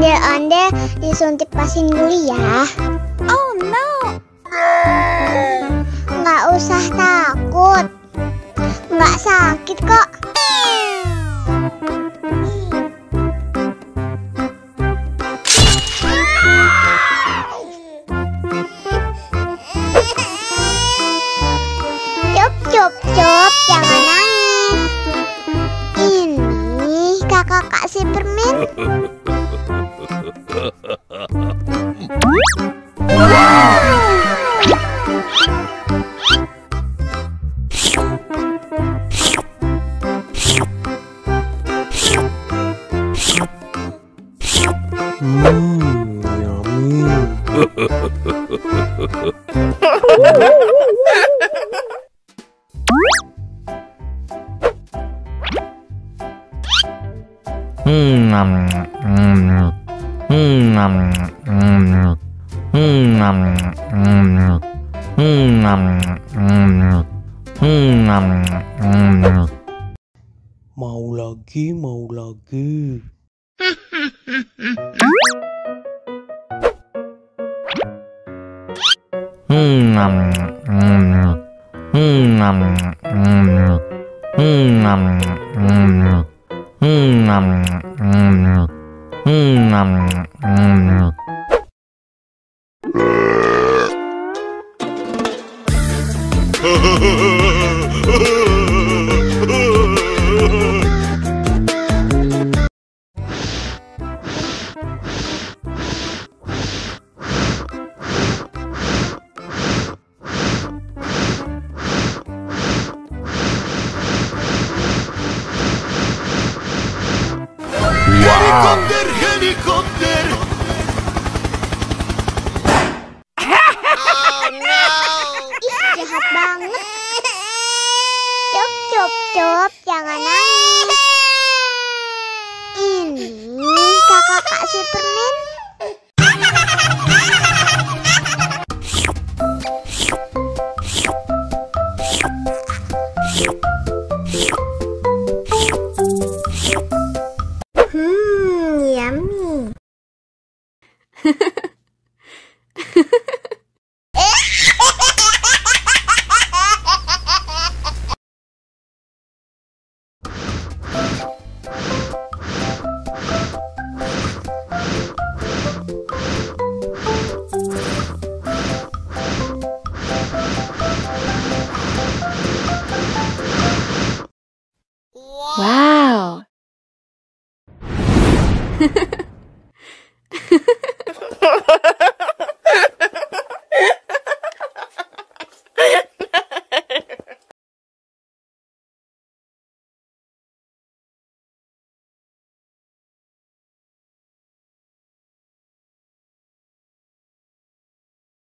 Ondel-ondel disuntik pasin dulu ya. Oh no. Nggak usah takut. Nggak sakit kok. Cup, jangan nangis. Ini kakak kasih permen. Mau lagi. Helikopter. Oh no. Ih, jahat banget. Cup, jangan nangis. Ini kakak kasih permen. Yummy. Wow.